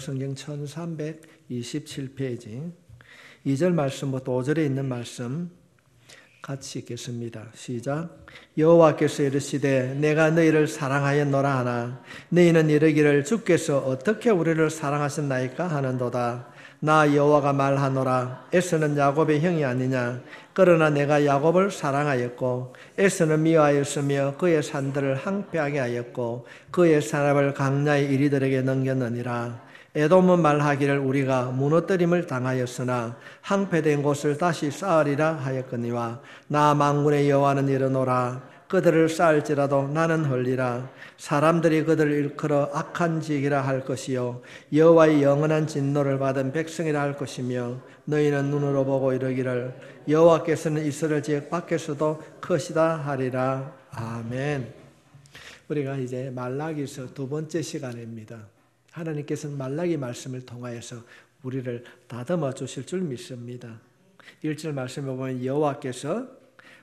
성경 1327페이지 2절 말씀부터 5절에 있는 말씀 같이 읽겠습니다. 시작. 여호와께서 이르시되 내가 너희를 사랑하였노라 하나 너희는 이르기를 주께서 어떻게 우리를 사랑하셨나이까 하는도다. 나 여호와가 말하노라. 에서는 야곱의 형이 아니냐. 그러나 내가 야곱을 사랑하였고 에서는 미워하였으며 그의 산들을 항폐하게 하였고 그의 산업을 강야의 이리들에게 넘겼느니라. 에돔은 말하기를 우리가 무너뜨림을 당하였으나 항폐된 곳을 다시 쌓으리라 하였거니와 나 만군의 여호와는 이르노라. 그들을 쌓을지라도 나는 헐리라. 사람들이 그들을 일컬어 악한 지기라 할 것이요 여호와의 영원한 진노를 받은 백성이라 할 것이며 너희는 눈으로 보고 이르기를 여호와께서는 이스라엘 지역 밖에서도 크시다 하리라. 아멘. 우리가 이제 말라기서 두 번째 시간입니다. 하나님께서는 말라기 말씀을 통하여서 우리를 다듬어 주실 줄 믿습니다. 1절 말씀에 보면 여호와께서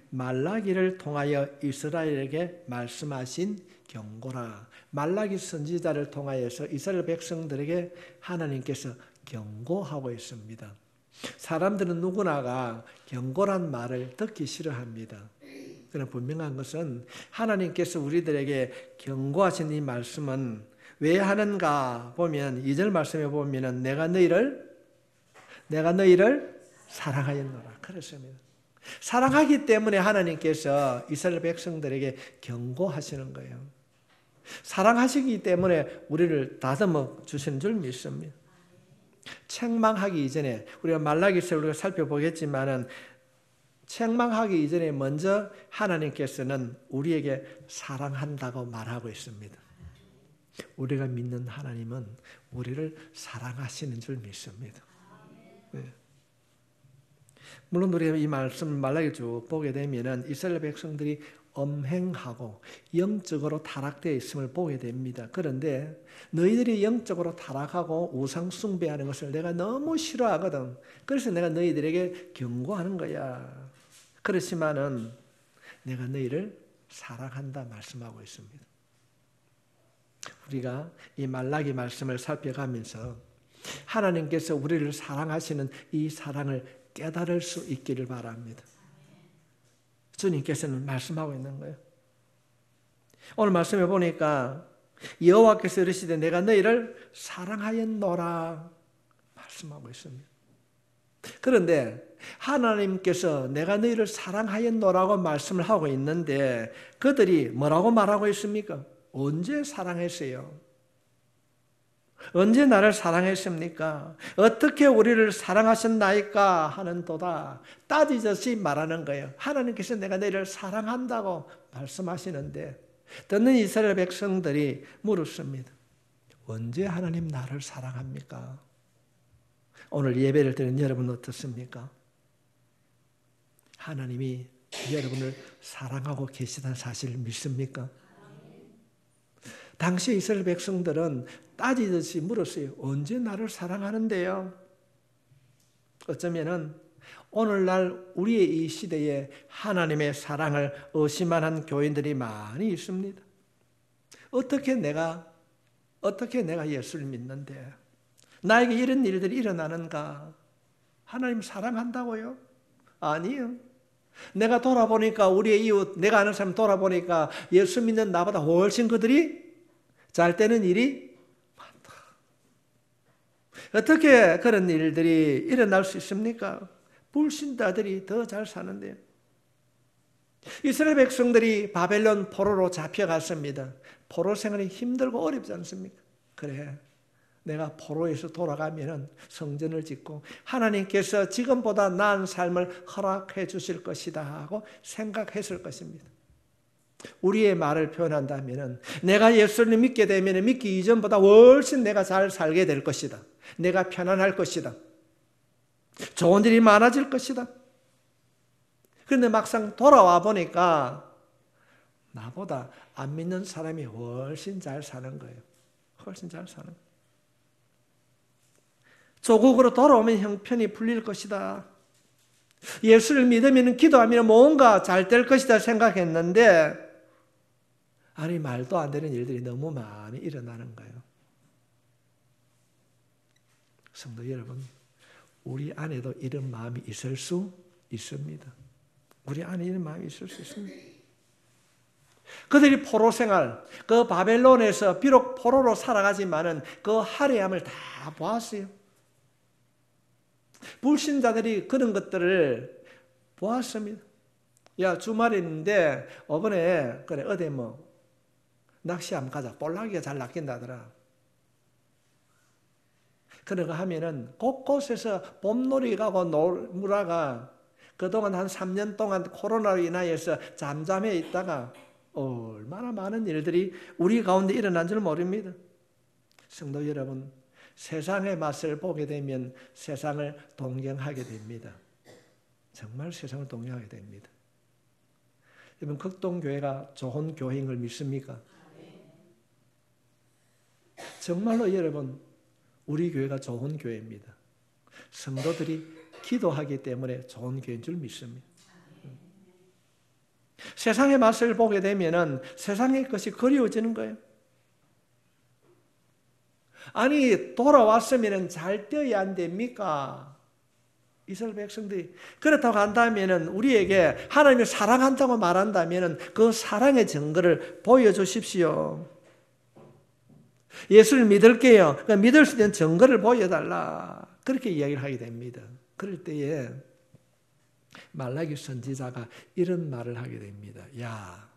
말라기를 통하여 이스라엘에게 말씀하신 경고라. 말라기 선지자를 통하여서 이스라엘 백성들에게 하나님께서 경고하고 있습니다. 사람들은 누구나가 경고란 말을 듣기 싫어합니다. 그러나 분명한 것은 하나님께서 우리들에게 경고하신 이 말씀은 왜 하는가 보면 2절 말씀에 보면 내가 너희를 사랑하였노라. 그렇습니다. 사랑하기 때문에 하나님께서 이스라엘 백성들에게 경고하시는 거예요. 사랑하시기 때문에 우리를 다듬어 주시는 줄 믿습니다. 책망하기 이전에 우리가 말라기서를 우리가 살펴보겠지만은 책망하기 이전에 먼저 하나님께서는 우리에게 사랑한다고 말하고 있습니다. 우리가 믿는 하나님은 우리를 사랑하시는 줄 믿습니다. 네. 물론 우리가 이 말씀 말라기 쭉 보게 되면은 이스라엘 백성들이 엄행하고 영적으로 타락되어 있음을 보게 됩니다. 그런데 너희들이 영적으로 타락하고 우상 숭배하는 것을 내가 너무 싫어하거든. 그래서 내가 너희들에게 경고하는 거야. 그렇지만은 내가 너희를 사랑한다 말씀하고 있습니다. 우리가 이 말라기 말씀을 살펴가면서 하나님께서 우리를 사랑하시는 이 사랑을 깨달을 수 있기를 바랍니다. 주님께서는 말씀하고 있는 거예요. 오늘 말씀해 보니까 여호와께서 이르시되 내가 너희를 사랑하였노라 말씀하고 있습니다. 그런데 하나님께서 내가 너희를 사랑하였노라고 말씀을 하고 있는데 그들이 뭐라고 말하고 있습니까? 언제 사랑했어요? 언제 나를 사랑했습니까? 어떻게 우리를 사랑하셨나이까 하는도다. 따지듯이 말하는 거예요. 하나님께서 내가 너희를 사랑한다고 말씀하시는데 듣는 이스라엘 백성들이 물었습니다. 언제 하나님 나를 사랑합니까? 오늘 예배를 드리는 여러분 어떻습니까? 하나님이 여러분을 사랑하고 계시다는 사실을 믿습니까? 당시 이스라엘 백성들은 따지듯이 물었어요. 언제 나를 사랑하는데요? 어쩌면은 오늘날 우리의 이 시대에 하나님의 사랑을 의심하는 교인들이 많이 있습니다. 어떻게 내가 예수를 믿는데 나에게 이런 일들이 일어나는가? 하나님 사랑한다고요? 아니요. 내가 돌아보니까 우리의 이웃, 내가 아는 사람 돌아보니까 예수 믿는 나보다 훨씬 그들이 잘 되는 일이 많다. 어떻게 그런 일들이 일어날 수 있습니까? 불신자들이 더 잘 사는데요. 이스라엘 백성들이 바벨론 포로로 잡혀갔습니다. 포로 생활이 힘들고 어렵지 않습니까? 그래, 내가 포로에서 돌아가면 성전을 짓고 하나님께서 지금보다 나은 삶을 허락해 주실 것이다 하고 생각했을 것입니다. 우리의 말을 표현한다면 내가 예수를 믿게 되면 믿기 이전보다 훨씬 내가 잘 살게 될 것이다. 내가 편안할 것이다. 좋은 일이 많아질 것이다. 그런데 막상 돌아와 보니까 나보다 안 믿는 사람이 훨씬 잘 사는 거예요. 훨씬 잘 사는 거예요. 조국으로 돌아오면 형편이 풀릴 것이다. 예수를 믿으면 기도하면 뭔가 잘 될 것이다 생각했는데 아니 말도 안 되는 일들이 너무 많이 일어나는 거예요. 성도 여러분, 우리 안에도 이런 마음이 있을 수 있습니다. 우리 안에 이런 마음이 있을 수 있습니다. 그들이 포로 생활, 그 바벨론에서 비록 포로로 살아가지만은 그 할애함을 다 보았어요. 불신자들이 그런 것들을 보았습니다. 야, 주말인데 이번에 그래 어디 낚시 한번 가자. 볼락이가 잘 낚인다더라. 그러고 하면은 곳곳에서 봄놀이 가고 놀무라가 그동안 한 3년 동안 코로나로 인하여서 잠잠해 있다가 얼마나 많은 일들이 우리 가운데 일어난 줄 모릅니다. 성도 여러분, 세상의 맛을 보게 되면 세상을 동경하게 됩니다. 정말 세상을 동경하게 됩니다. 여러분, 극동교회가 좋은 교회인 걸 믿습니까? 정말로 여러분, 우리 교회가 좋은 교회입니다. 성도들이 기도하기 때문에 좋은 교회인 줄 믿습니다. 세상의 맛을 보게 되면은 세상의 것이 그리워지는 거예요. 아니, 돌아왔으면 잘 되어야 안 됩니까? 이스라엘 백성들이 그렇다고 한다면은 우리에게 하나님을 사랑한다고 말한다면은 그 사랑의 증거를 보여주십시오. 예수를 믿을게요. 그러니까 믿을 수 있는 증거를 보여달라. 그렇게 이야기를 하게 됩니다. 그럴 때에 말라기 선지자가 이런 말을 하게 됩니다. 야,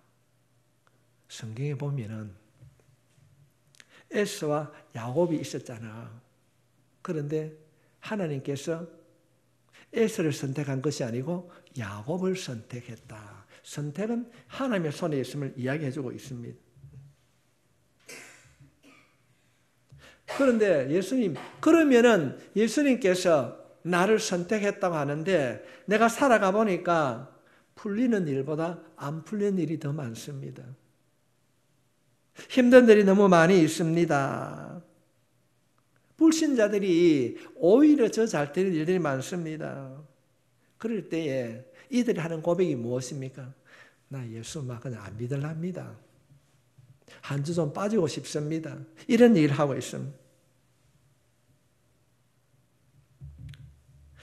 성경에 보면은 에서와 야곱이 있었잖아. 그런데 하나님께서 에서를 선택한 것이 아니고 야곱을 선택했다. 선택은 하나님의 손에 있음을 이야기해주고 있습니다. 그런데 그러면은 예수님께서 나를 선택했다고 하는데 내가 살아가 보니까 풀리는 일보다 안 풀리는 일이 더 많습니다. 힘든 일이 너무 많이 있습니다. 불신자들이 오히려 저 잘 되는 일들이 많습니다. 그럴 때에 이들이 하는 고백이 무엇입니까? 나 예수 막 그냥 안 믿으랍니다. 한 주 좀 빠지고 싶습니다. 이런 얘기를 하고 있습니다.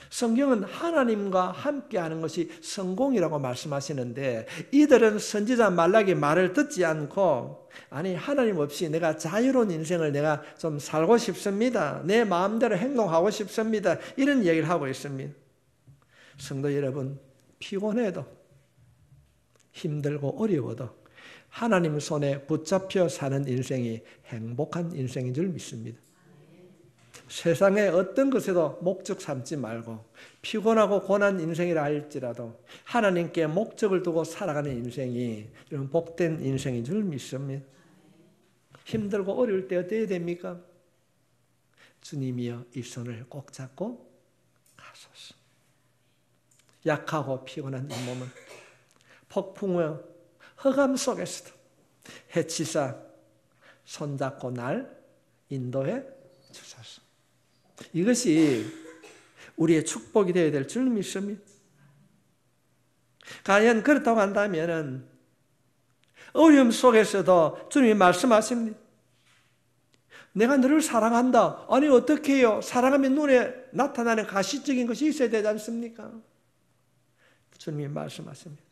성경은 하나님과 함께하는 것이 성공이라고 말씀하시는데 이들은 선지자 말라기 말을 듣지 않고 아니 하나님 없이 내가 자유로운 인생을 내가 좀 살고 싶습니다. 내 마음대로 행동하고 싶습니다. 이런 얘기를 하고 있습니다. 성도 여러분, 피곤해도 힘들고 어려워도 하나님 손에 붙잡혀 사는 인생이 행복한 인생인 줄 믿습니다. 세상의 어떤 것에도 목적 삼지 말고 피곤하고 고난 인생이라 할지라도 하나님께 목적을 두고 살아가는 인생이 이런 복된 인생인 줄 믿습니다. 힘들고 어려울 때 어떻게 됩니까? 주님이여 이 손을 꼭 잡고 가소서. 약하고 피곤한 이 몸은 폭풍과 흑암 속에서도 해치사 손잡고 날 인도해 주소서. 이것이 우리의 축복이 되어야 될 줄 믿습니다. 과연 그렇다고 한다면 어려움 속에서도 주님이 말씀하십니다. 내가 너를 사랑한다. 아니 어떻게 해요? 사랑하면 눈에 나타나는 가시적인 것이 있어야 되지 않습니까? 주님이 말씀하십니다.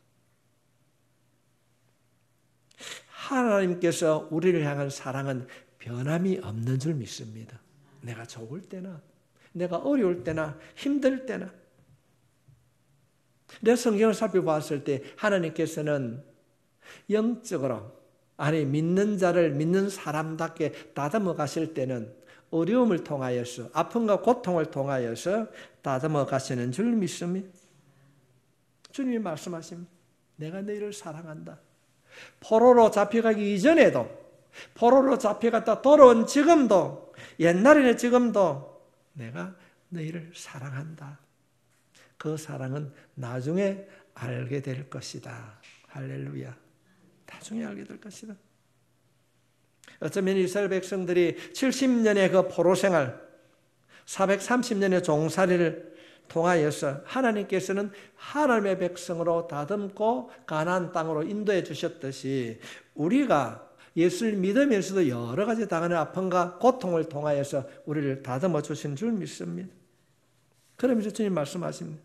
하나님께서 우리를 향한 사랑은 변함이 없는 줄 믿습니다. 내가 좋을 때나 내가 어려울 때나 힘들 때나 내 성경을 살펴봤을 때 하나님께서는 영적으로 아니 믿는 자를 믿는 사람답게 다듬어 가실 때는 어려움을 통하여서 아픔과 고통을 통하여서 다듬어 가시는 줄 믿습니다. 주님이 말씀하십니다. 내가 너희를 사랑한다. 포로로 잡혀가기 이전에도 포로로 잡혀갔다 돌아온 지금도 옛날에는 지금도 내가 너희를 사랑한다. 그 사랑은 나중에 알게 될 것이다. 할렐루야. 나중에 알게 될 것이다. 어쩌면 이스라엘 백성들이 70년의 그 포로 생활 430년의 종살이를 통하여서 하나님께서는 하나님의 백성으로 다듬고 가나안 땅으로 인도해 주셨듯이 우리가 예수를 믿으면서도 여러 가지 당하는 아픔과 고통을 통하여서 우리를 다듬어 주신 줄 믿습니다. 그러면서 주님 말씀하십니다.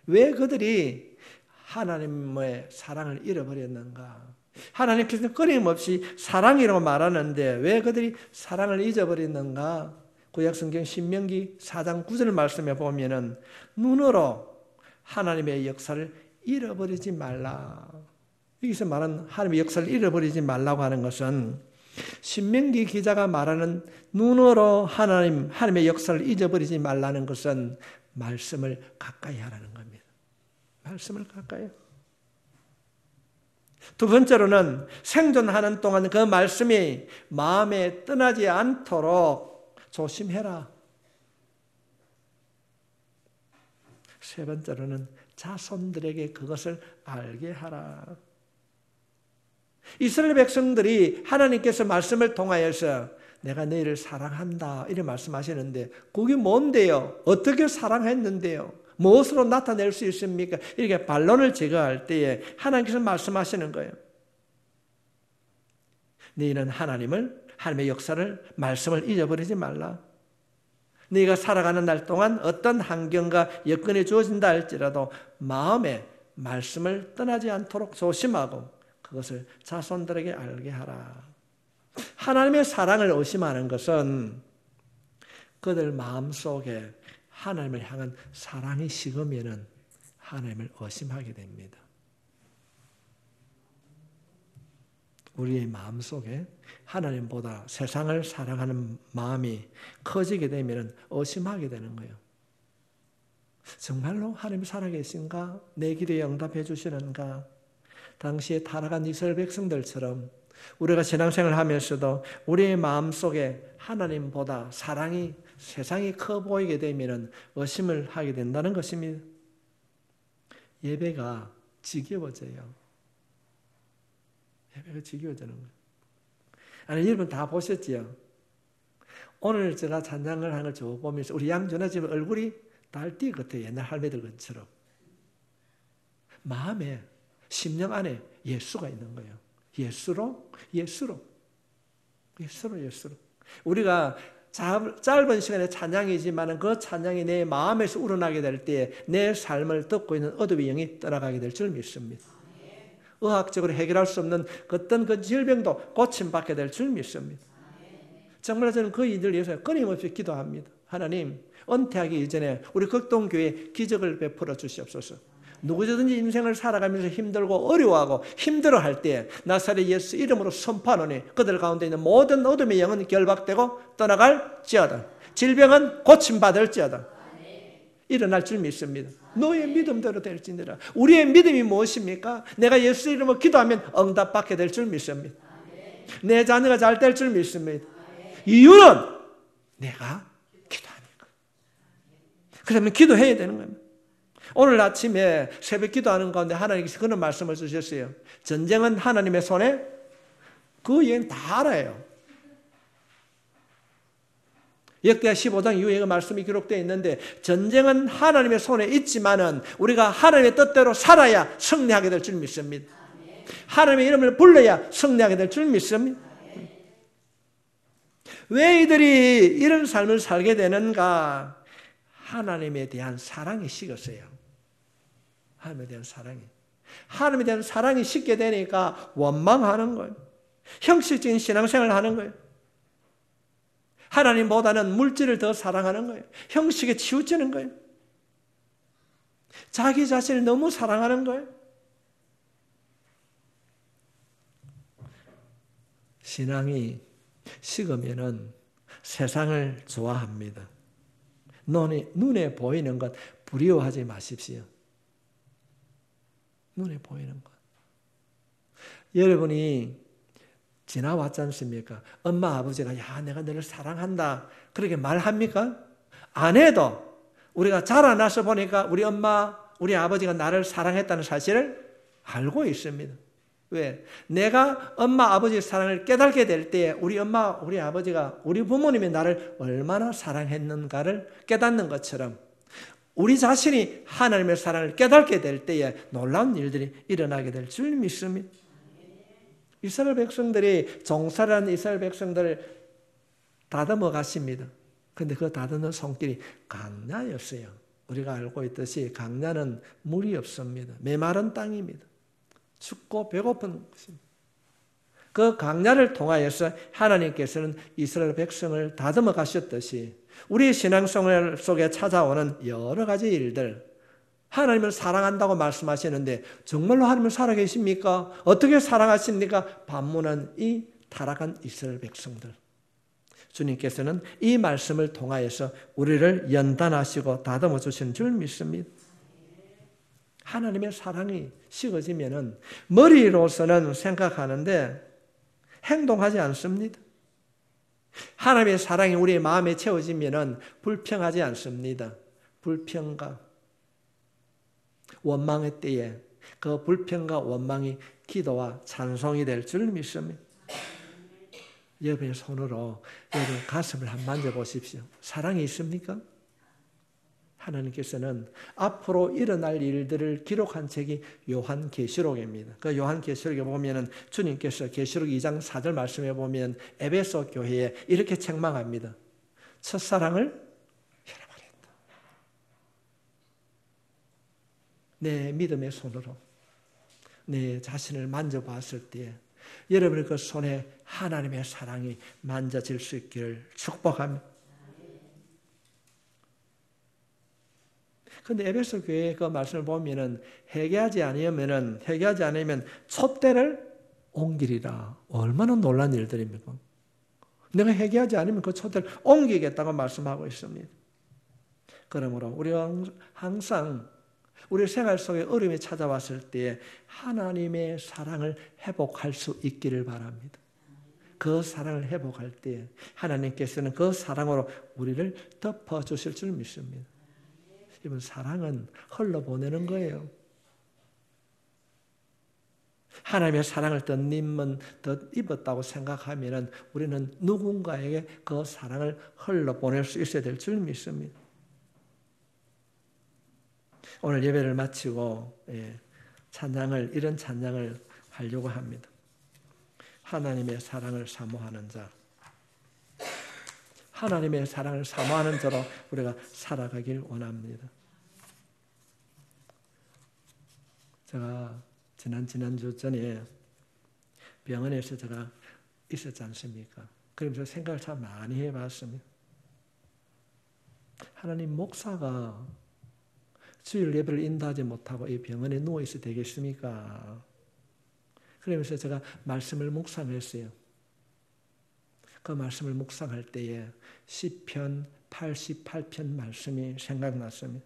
왜 그들이 하나님의 사랑을 잃어버렸는가? 하나님께서는 끊임없이 사랑이라고 말하는데 왜 그들이 사랑을 잊어버렸는가? 구약성경 신명기 4장 9절 말씀에 보면은 눈으로 하나님의 역사를 잃어버리지 말라. 여기서 말하는 하나님의 역사를 잃어버리지 말라고 하는 것은 신명기 기자가 말하는 눈으로 하나님의 역사를 잊어버리지 말라는 것은 말씀을 가까이 하라는 겁니다. 말씀을 가까이. 두 번째로는 생존하는 동안 그 말씀이 마음에 떠나지 않도록 조심해라. 세 번째로는 자손들에게 그것을 알게 하라. 이스라엘 백성들이 하나님께서 말씀을 통하여서 내가 너희를 사랑한다 이렇게 말씀하시는데 그게 뭔데요? 어떻게 사랑했는데요? 무엇으로 나타낼 수 있습니까? 이렇게 반론을 제거할 때에 하나님께서 말씀하시는 거예요. 너희는 하나님의 역사를, 말씀을 잊어버리지 말라. 너희가 살아가는 날 동안 어떤 환경과 여건이 주어진다 할지라도 마음에 말씀을 떠나지 않도록 조심하고 그것을 자손들에게 알게 하라. 하나님의 사랑을 의심하는 것은 그들 마음속에 하나님을 향한 사랑이 식으면 하나님을 의심하게 됩니다. 우리의 마음속에 하나님보다 세상을 사랑하는 마음이 커지게 되면 의심하게 되는 거예요. 정말로 하나님이 살아계신가? 내 기도에 응답해 주시는가? 당시에 타락한 이스라엘 백성들처럼 우리가 신앙생활을 하면서도 우리의 마음속에 하나님보다 사랑이 세상이 커 보이게 되면 의심을 하게 된다는 것입니다. 예배가 지겨워져요. 예배가 지겨워지는 거예요. 아니, 여러분 다 보셨지요? 오늘 제가 찬양을 하는 걸 보면서 우리 양준아 집 얼굴이 달띠 같아요. 옛날 할매들 것처럼. 마음에, 심령 안에 예수가 있는 거예요. 예수로. 우리가 짧은 시간의 찬양이지만 그 찬양이 내 마음에서 우러나게 될 때 내 삶을 듣고 있는 어둠의 영이 떠나가게 될 줄 믿습니다. 의학적으로 해결할 수 없는 어떤 그 질병도 고침받게 될 줄 믿습니다. 정말 저는 그 일을 위해서 끊임없이 기도합니다. 하나님, 은퇴하기 이전에 우리 극동교회에 기적을 베풀어 주시옵소서. 누구든지 인생을 살아가면서 힘들고 어려워하고 힘들어할 때 나사렛 예수 이름으로 선포하노니 그들 가운데 있는 모든 어둠의 영은 결박되고 떠나갈지어다. 질병은 고침받을지어다. 일어날 줄 믿습니다. 너의 믿음대로 될지니라. 우리의 믿음이 무엇입니까? 내가 예수 이름으로 기도하면 응답받게 될 줄 믿습니다. 내 자녀가 잘 될 줄 믿습니다. 이유는 내가 기도하니까. 그러면 기도해야 되는 겁니다. 오늘 아침에 새벽 기도하는 가운데 하나님께서 그런 말씀을 주셨어요. 전쟁은 하나님의 손에, 그 얘기는 다 알아요. 역대하 15장 이후에 그 말씀이 기록되어 있는데 전쟁은 하나님의 손에 있지만은 우리가 하나님의 뜻대로 살아야 승리하게 될 줄 믿습니다. 하나님의 이름을 불러야 승리하게 될 줄 믿습니다. 왜 이들이 이런 삶을 살게 되는가? 하나님에 대한 사랑이 식었어요. 하나님에 대한 사랑이 식게 되니까 원망하는 거예요. 형식적인 신앙생활을 하는 거예요. 하나님보다는 물질을 더 사랑하는 거예요. 형식에 치우치는 거예요. 자기 자신을 너무 사랑하는 거예요. 신앙이 식으면은 세상을 좋아합니다. 눈에 보이는 것 부러워하지 마십시오. 눈에 보이는 것. 여러분이 지나왔지 않습니까? 엄마 아버지가 야 내가 너를 사랑한다 그렇게 말합니까? 안 해도 우리가 자라나서 보니까 우리 엄마 우리 아버지가 나를 사랑했다는 사실을 알고 있습니다. 왜? 내가 엄마 아버지의 사랑을 깨닫게 될 때 우리 엄마 우리 아버지가 우리 부모님이 나를 얼마나 사랑했는가를 깨닫는 것처럼 우리 자신이 하나님의 사랑을 깨닫게 될 때에 놀라운 일들이 일어나게 될 줄 믿습니다. 이스라엘 백성들이 종살이하는 이스라엘 백성들을 다듬어 가십니다. 그런데 그 다듬는 손길이 강야였어요. 우리가 알고 있듯이 강야는 물이 없습니다. 메마른 땅입니다. 춥고 배고픈 것입니다. 그 강야를 통하여서 하나님께서는 이스라엘 백성을 다듬어 가셨듯이 우리 신앙생활 속에 찾아오는 여러 가지 일들, 하나님을 사랑한다고 말씀하시는데 정말로 하나님을 살아계십니까? 어떻게 사랑하십니까? 반문한 이 타락한 이스라엘 백성들. 주님께서는 이 말씀을 통하여서 우리를 연단하시고 다듬어 주시는 줄 믿습니다. 하나님의 사랑이 식어지면은 머리로서는 생각하는데 행동하지 않습니다. 하나님의 사랑이 우리의 마음에 채워지면은 불평하지 않습니다. 불평과 원망의 때에 그 불평과 원망이 기도와 찬송이 될 줄 믿습니다. 여러분의 손으로 여러분 가슴을 한번 만져보십시오. 사랑이 있습니까? 하나님께서는 앞으로 일어날 일들을 기록한 책이 요한계시록입니다. 그 요한계시록에 보면은 주님께서 계시록 2장 4절 말씀에 보면 에베소 교회에 이렇게 책망합니다. 첫사랑을 잃어버렸다. 내 믿음의 손으로 내 자신을 만져봤을 때에 여러분의 그 손에 하나님의 사랑이 만져질 수 있기를 축복합니다. 그런데 에베소 교회의 그 말씀을 보면은 회개하지 않으면 촛대를 옮기리라. 얼마나 놀란 일들입니까? 내가 회개하지 않으면 그 촛대를 옮기겠다고 말씀하고 있습니다. 그러므로 우리가 항상 우리 생활 속에 어려움이 찾아왔을 때 하나님의 사랑을 회복할 수 있기를 바랍니다. 그 사랑을 회복할 때 하나님께서는 그 사랑으로 우리를 덮어주실 줄 믿습니다. 여러분, 사랑은 흘러보내는 거예요. 하나님의 사랑을 덧입었다고 생각하면 우리는 누군가에게 그 사랑을 흘러보낼 수 있어야 될 줄 믿습니다. 오늘 예배를 마치고 이런 찬양을 하려고 합니다. 하나님의 사랑을 사모하는 자, 하나님의 사랑을 사모하는 자로 우리가 살아가길 원합니다. 제가 지난주 전에 병원에서 제가 있었지 않습니까? 그러면서 생각을 참 많이 해봤습니다. 하나님, 목사가 주일 예배를 인도하지 못하고 이 병원에 누워있어도 되겠습니까? 그러면서 제가 말씀을 묵상했어요. 그 말씀을 묵상할 때에 시편 88편 말씀이 생각났습니다.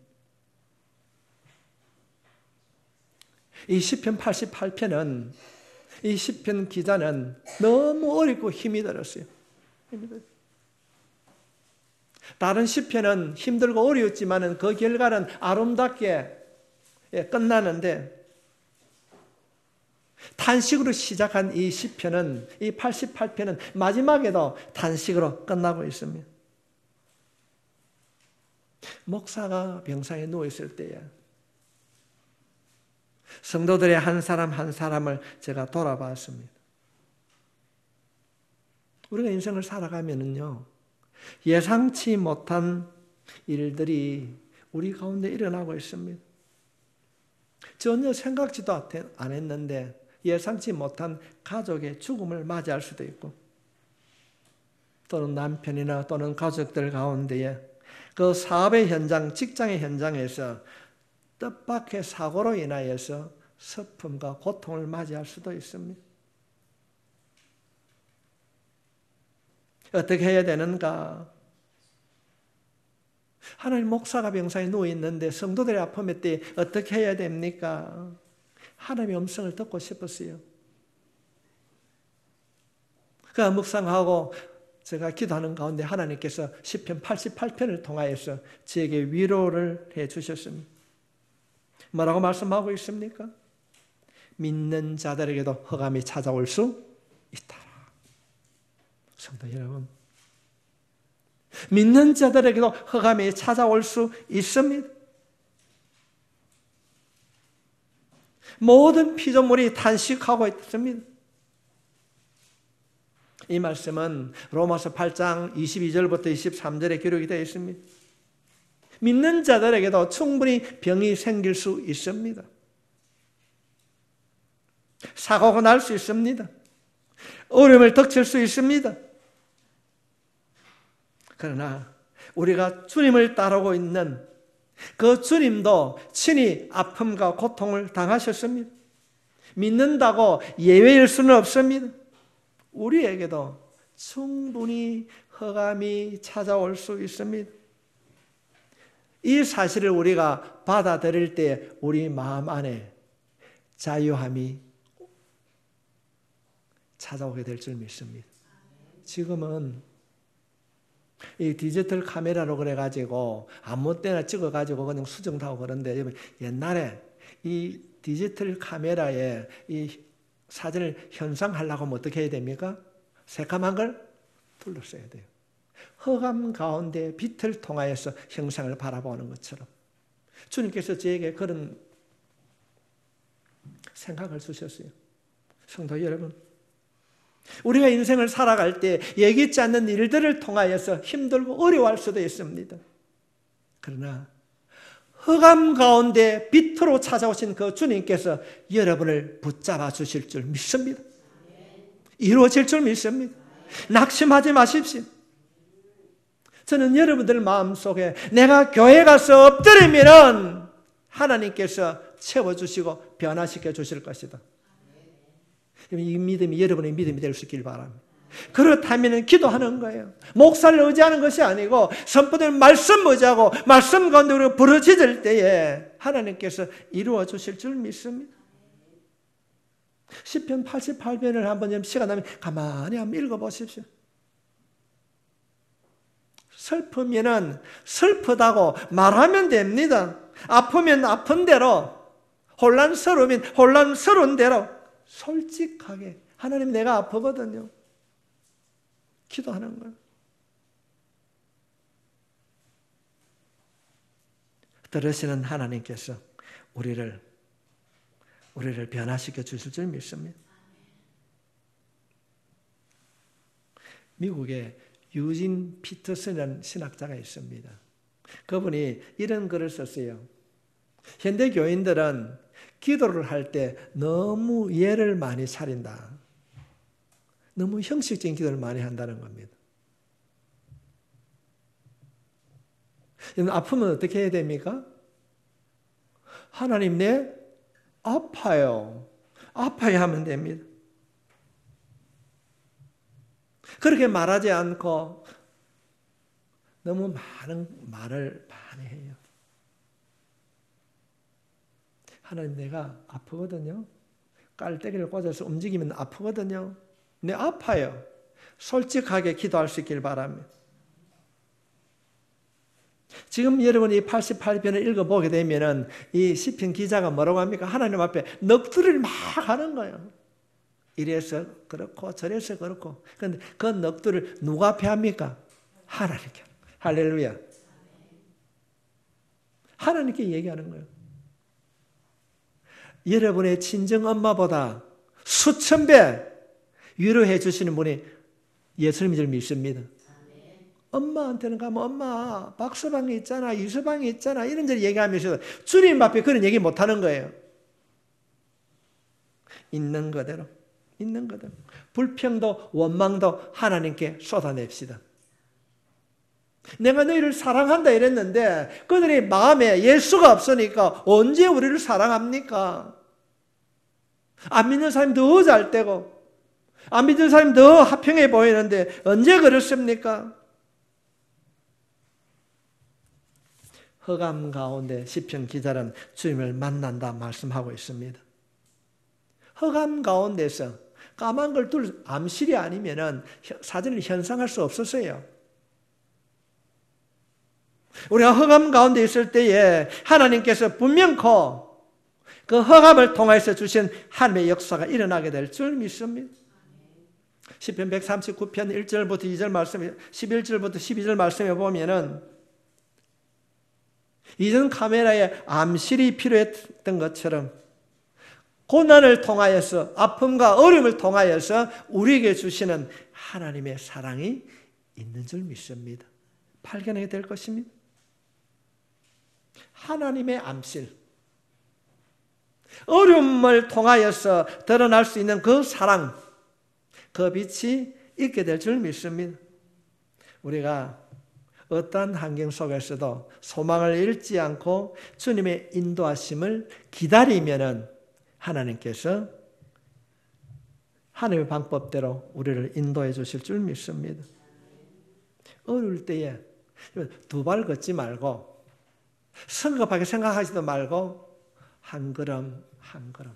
이 시편 88편은 이 시편 기자는 너무 어렵고 힘이 들었어요. 다른 시편은 힘들고 어려웠지만 그 결과는 아름답게 끝나는데 탄식으로 시작한 이 시편은, 이 88편은 마지막에도 탄식으로 끝나고 있습니다. 목사가 병상에 누워있을 때에 성도들의 한 사람 한 사람을 제가 돌아봤습니다. 우리가 인생을 살아가면은요, 예상치 못한 일들이 우리 가운데 일어나고 있습니다. 전혀 생각지도 안 했는데 예상치 못한 가족의 죽음을 맞이할 수도 있고, 또는 남편이나 또는 가족들 가운데에 그 사업의 현장, 직장의 현장에서 뜻밖의 사고로 인하여서 슬픔과 고통을 맞이할 수도 있습니다. 어떻게 해야 되는가? 하나님, 목사가 병상에 누워있는데 성도들의 아픔의 때 어떻게 해야 됩니까? 하나님의 음성을 듣고 싶었어요. 그 묵상하고 제가 기도하는 가운데 하나님께서 시편 88편을 통하여서 저에게 위로를 해 주셨습니다. 뭐라고 말씀하고 있습니까? 믿는 자들에게도 흑암이 찾아올 수 있다. 성도 여러분, 믿는 자들에게도 흑암이 찾아올 수 있습니다. 모든 피조물이 탄식하고 있습니다. 이 말씀은 로마서 8장 22절부터 23절에 기록이 되어 있습니다. 믿는 자들에게도 충분히 병이 생길 수 있습니다. 사고가 날 수 있습니다. 어려움을 닥칠 수 있습니다. 그러나 우리가 주님을 따르고 있는 그 주님도 친히 아픔과 고통을 당하셨습니다. 믿는다고 예외일 수는 없습니다. 우리에게도 충분히 흑암이 찾아올 수 있습니다. 이 사실을 우리가 받아들일 때 우리 마음 안에 자유함이 찾아오게 될 줄 믿습니다. 지금은 이 디지털 카메라로 그래가지고 아무 때나 찍어가지고 그냥 수정하고 그런데 옛날에 이 디지털 카메라에 이 사진을 현상하려고 하면 어떻게 해야 됩니까? 새까만 걸 둘러써야 돼요. 흑암 가운데 빛을 통하여서 형상을 바라보는 것처럼 주님께서 저에게 그런 생각을 주셨어요. 성도 여러분, 우리가 인생을 살아갈 때 예기치 않는 일들을 통하여서 힘들고 어려워할 수도 있습니다. 그러나 흑암 가운데 빛으로 찾아오신 그 주님께서 여러분을 붙잡아 주실 줄 믿습니다. 이루어질 줄 믿습니다. 낙심하지 마십시오. 저는 여러분들 마음속에 내가 교회 가서 엎드리면 하나님께서 채워주시고 변화시켜 주실 것이다. 이 믿음이 여러분의 믿음이 될 수 있길 바랍니다. 그렇다면 기도하는 거예요. 목사를 의지하는 것이 아니고 선포된 말씀 의지하고 말씀 가운데 우리가 부르짖을 때에 하나님께서 이루어 주실 줄 믿습니다. 시편 88편을 한번 시간 나면 가만히 한번 읽어보십시오. 슬프면은 슬프다고 말하면 됩니다. 아프면 아픈 대로, 혼란스러우면 혼란스러운 대로 솔직하게 하나님 내가 아프거든요. 기도하는 거예요. 들으시는 하나님께서 우리를 변화시켜 주실 줄 믿습니다. 미국에 유진 피터슨이라는 신학자가 있습니다. 그분이 이런 글을 썼어요. 현대 교인들은 기도를 할 때 너무 예를 많이 차린다. 너무 형식적인 기도를 많이 한다는 겁니다. 아프면 어떻게 해야 됩니까? 하나님 내 아파요. 아파야 하면 됩니다. 그렇게 말하지 않고 너무 많은 말을 많이 해요. 하나님 내가 아프거든요. 깔때기를 꽂아서 움직이면 아프거든요. 내 아파요. 솔직하게 기도할 수 있길 바랍니다. 지금 여러분이 88편을 읽어보게 되면 이 시편 기자가 뭐라고 합니까? 하나님 앞에 넋두리를 막 하는 거예요. 이래서 그렇고 저래서 그렇고. 그런데 그 넋두리를 누가 앞에 합니까? 하나님께. 할렐루야. 하나님께 얘기하는 거예요. 여러분의 친정 엄마보다 수천 배 위로해 주시는 분이 예수님인 줄 믿습니다. 엄마한테는 가면 엄마 박서방이 있잖아, 유서방이 있잖아 이런저런 얘기하면서 주님 앞에 그런 얘기 못하는 거예요. 있는 그대로 불평도 원망도 하나님께 쏟아냅시다. 내가 너희를 사랑한다 이랬는데 그들의 마음에 예수가 없으니까 언제 우리를 사랑합니까? 안 믿는 사람이 더 잘 되고 안 믿는 사람이 더 화평해 보이는데 언제 그렇습니까? 흑암 가운데 시편 기자는 주님을 만난다 말씀하고 있습니다. 흑암 가운데서 까만 걸 암실이 아니면은 사진을 현상할 수 없었어요. 우리가 흑암 가운데 있을 때에 하나님께서 분명코 그 흑암을 통해서 주신 하나님의 역사가 일어나게 될 줄 믿습니다. 시편 139편 1절부터 2절 말씀, 11절부터 12절 말씀에 보면은 이전 카메라에 암실이 필요했던 것처럼 고난을 통하여서 아픔과 어려움을 통하여서 우리에게 주시는 하나님의 사랑이 있는 줄 믿습니다. 발견하게 될 것입니다. 하나님의 암실, 어려움을 통하여서 드러날 수 있는 그 사랑, 그 빛이 있게 될 줄 믿습니다. 우리가 어떠한 환경 속에서도 소망을 잃지 않고 주님의 인도하심을 기다리면은 하나님께서 하나님의 방법대로 우리를 인도해 주실 줄 믿습니다. 어려울 때에 두 발 걷지 말고 성급하게 생각하지도 말고 한 걸음 한 걸음,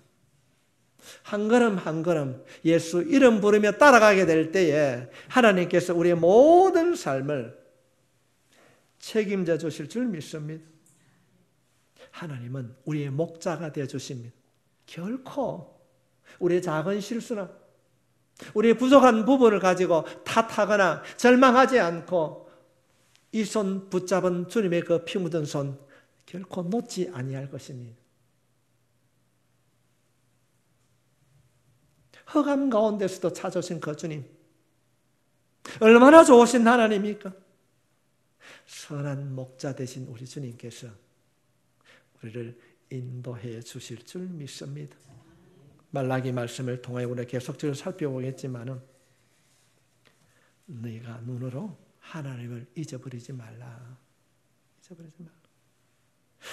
한 걸음 한 걸음 예수 이름 부르며 따라가게 될 때에 하나님께서 우리의 모든 삶을 책임져 주실 줄 믿습니다. 하나님은 우리의 목자가 되어 주십니다. 결코 우리의 작은 실수나 우리의 부족한 부분을 가지고 탓하거나 절망하지 않고 이 손 붙잡은 주님의 그 피 묻은 손 결코 놓지 아니할 것입니다. 흑암 가운데서도 찾아오신 그 주님, 얼마나 좋으신 하나님입니까? 선한 목자 되신 우리 주님께서 우리를 인도해 주실 줄 믿습니다. 말라기 말씀을 통해 우리가 계속적으로 살펴보겠지만은 너희가 눈으로 하나님을 잊어버리지 말라. 잊어버리지 말라.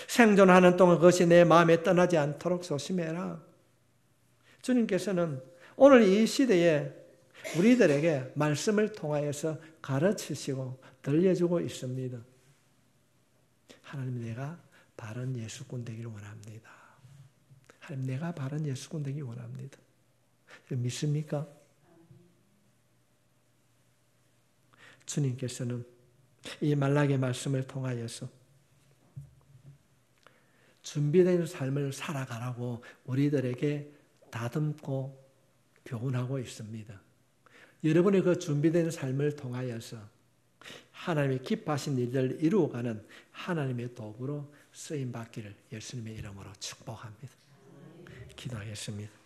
생존하는 동안 그것이 내 마음에 떠나지 않도록 조심해라. 주님께서는 오늘 이 시대에 우리들에게 말씀을 통하여서 가르치시고 들려주고 있습니다. 하나님, 내가 바른 예수꾼 되기를 원합니다. 하나님, 내가 바른 예수꾼 되기 원합니다. 믿습니까? 주님께서는 이 말라기의 말씀을 통하여서 준비된 삶을 살아가라고 우리들에게 다듬고 교훈하고 있습니다. 여러분의 그 준비된 삶을 통하여서 하나님의 기뻐하신 일들을 이루어가는 하나님의 도구로 쓰임받기를 예수님의 이름으로 축복합니다. 기도하겠습니다.